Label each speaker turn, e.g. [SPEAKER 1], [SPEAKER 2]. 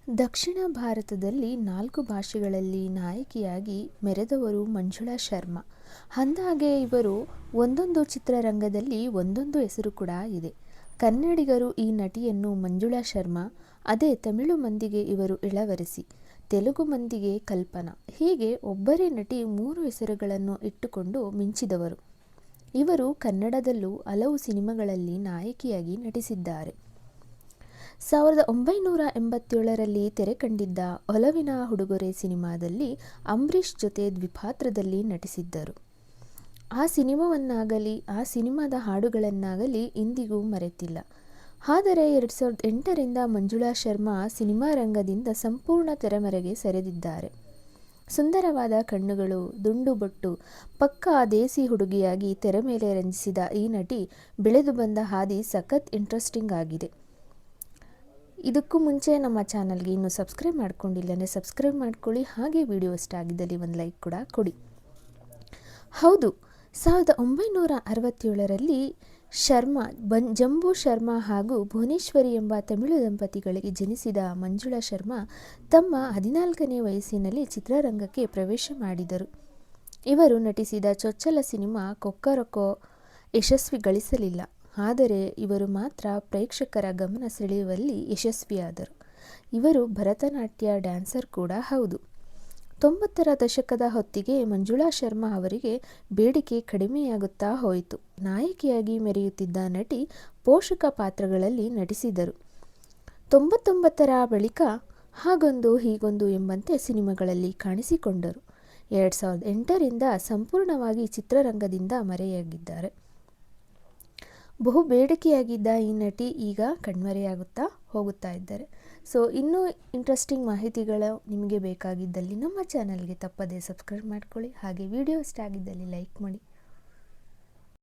[SPEAKER 1] ದಕ್ಷಿಣ ಭಾರತದಲ್ಲಿ 4 ಭಾಷೆಗಳಲ್ಲಿ ನಾಯಕಿಯಾಗಿ ಮೆರೆದವರು ಮಂಜುಳಾ ಶರ್ಮಾ. ಅಂದಹಾಗೆ ಇವರು ಒಂದೊಂದು ಚಿತ್ರರಂಗದಲ್ಲಿ ಒಂದೊಂದು ಹೆಸರು ಕೂಡ ಇದೆ. ಕನ್ನಡಿಗರು ಈ ನಟಿಯನ್ನು ಮಂಜುಳಾ ಶರ್ಮಾ, ಅದೇ ತಮಿಳು ಮಂದಿಗೆ ಇವರು ಇಳವರಸಿ, ತೆಲುಗು ಮಂದಿಗೆ ಕಲ್ಪನಾ, ಹೀಗೆ ಒಬ್ಬರೇ ನಟಿ 3 ಹೆಸರುಗಳನ್ನು ಇಟ್ಟುಕೊಂಡು ಮಿಂಚಿದವರು. ಇವರು ಕನ್ನಡದಲ್ಲೂ ಹಲವು ಸಿನಿಮಾಗಳಲ್ಲಿ ನಾಯಕಿಯಾಗಿ ನಟಿಸಿದ್ದಾರೆ. 1987ರಲ್ಲಿ ತೆರೆ ಕಂಡಿದ್ದ ಒಲವಿನ ಉಡುಗೊರೆ ಸಿನಿಮಾದಲ್ಲಿ ಅಂಬರೀಷ್ ಜೊತೆ ದ್ವಿಪಾತ್ರದಲ್ಲಿ ನಟಿಸಿದ್ದರು. ಆ ಸಿನಿಮಾವನ್ನಾಗಲಿ ಆ ಸಿನಿಮಾದ ಹಾಡುಗಳನ್ನಾಗಲಿ ಇಂದಿಗೂ ಮರೆತಿಲ್ಲ. ಆದರೆ 2008ರಿಂದ ಮಂಜುಳಾ ಶರ್ಮಾ ಸಿನಿಮಾ ರಂಗದಿಂದ ಸಂಪೂರ್ಣ ತೆರೆಮರೆಗೆ ಸರಿದಿದ್ದಾರೆ. ಸುಂದರವಾದ ಕಣ್ಣುಗಳು, ದುಂಡು ಬೊಟ್ಟು, ಪಕ್ಕಾ ದೇಸಿ ಹುಡುಗಿಯಾಗಿ ತೆರೆ ಮೇಲೆ ರಂಜಿಸಿದ ಈ ನಟಿ ಬೆಳೆದು ಬಂದ ಹಾದಿ ಸಖತ್ ಇಂಟ್ರೆಸ್ಟಿಂಗ್ ಆಗಿದೆ. ಇದಕ್ಕೂ ಮುಂಚೆ ನಮ್ಮ ಚಾನಲ್ಗೆ ಇನ್ನೂ ಸಬ್ಸ್ಕ್ರೈಬ್ ಮಾಡ್ಕೊಂಡಿಲ್ಲ ಅಂದರೆ ಸಬ್ಸ್ಕ್ರೈಬ್ ಮಾಡ್ಕೊಳ್ಳಿ. ಹಾಗೆ ವಿಡಿಯೋ ಇಷ್ಟ ಆಗಿದ್ದಲ್ಲಿ ಒಂದು ಲೈಕ್ ಕೂಡ ಕೊಡಿ. ಹೌದು, 1967ರಲ್ಲಿ ಜಂಬೂ ಶರ್ಮಾ ಹಾಗೂ ಭುವನೇಶ್ವರಿ ಎಂಬ ತಮಿಳು ದಂಪತಿಗಳಿಗೆ ಜನಿಸಿದ ಮಂಜುಳಾ ಶರ್ಮಾ ತಮ್ಮ 14ನೇ ವಯಸ್ಸಿನಲ್ಲಿ ಚಿತ್ರರಂಗಕ್ಕೆ ಪ್ರವೇಶ ಮಾಡಿದರು. ಇವರು ನಟಿಸಿದ ಚೊಚ್ಚಲ ಸಿನಿಮಾ ಕೊಕ್ಕರಕೊ ಯಶಸ್ವಿ ಗಳಿಸಲಿಲ್ಲ. ಆದರೆ ಇವರು ಮಾತ್ರ ಪ್ರೇಕ್ಷಕರ ಗಮನ ಸೆಳೆಯುವಲ್ಲಿ ಯಶಸ್ವಿಯಾದರು. ಇವರು ಭರತನಾಟ್ಯ ಡ್ಯಾನ್ಸರ್ ಕೂಡ ಹೌದು. 90ರ ದಶಕದ ಹೊತ್ತಿಗೆ ಮಂಜುಳಾ ಶರ್ಮಾ ಅವರಿಗೆ ಬೇಡಿಕೆ ಕಡಿಮೆಯಾಗುತ್ತಾ ಹೋಯಿತು. ನಾಯಕಿಯಾಗಿ ಮೆರೆಯುತ್ತಿದ್ದ ನಟಿ ಪೋಷಕ ಪಾತ್ರಗಳಲ್ಲಿ ನಟಿಸಿದರು. 99ರ ಬಳಿಕ ಹಾಗೊಂದು ಹೀಗೊಂದು ಎಂಬಂತೆ ಸಿನಿಮಾಗಳಲ್ಲಿ ಕಾಣಿಸಿಕೊಂಡರು. 2008ರಿಂದ ಸಂಪೂರ್ಣವಾಗಿ ಚಿತ್ರರಂಗದಿಂದ ಮರೆಯಾಗಿದ್ದಾರೆ. ಬಹು ಬೇಡಿಕೆಯಾಗಿದ್ದ ಈ ನಟಿ ಈಗ ಕಣ್ಮರೆಯಾಗುತ್ತಾ ಹೋಗುತ್ತಾ ಇದ್ದಾರೆ. ಸೊ ಇನ್ನೂ ಇಂಟ್ರೆಸ್ಟಿಂಗ್ ಮಾಹಿತಿಗಳು ನಿಮಗೆ ಬೇಕಾಗಿದ್ದಲ್ಲಿ ನಮ್ಮ ಚಾನಲ್ಗೆ ತಪ್ಪದೇ ಸಬ್ಸ್ಕ್ರೈಬ್ ಮಾಡ್ಕೊಳ್ಳಿ. ಹಾಗೆ ವಿಡಿಯೋ ಇಷ್ಟ ಆಗಿದ್ದಲ್ಲಿ ಲೈಕ್ ಮಾಡಿ.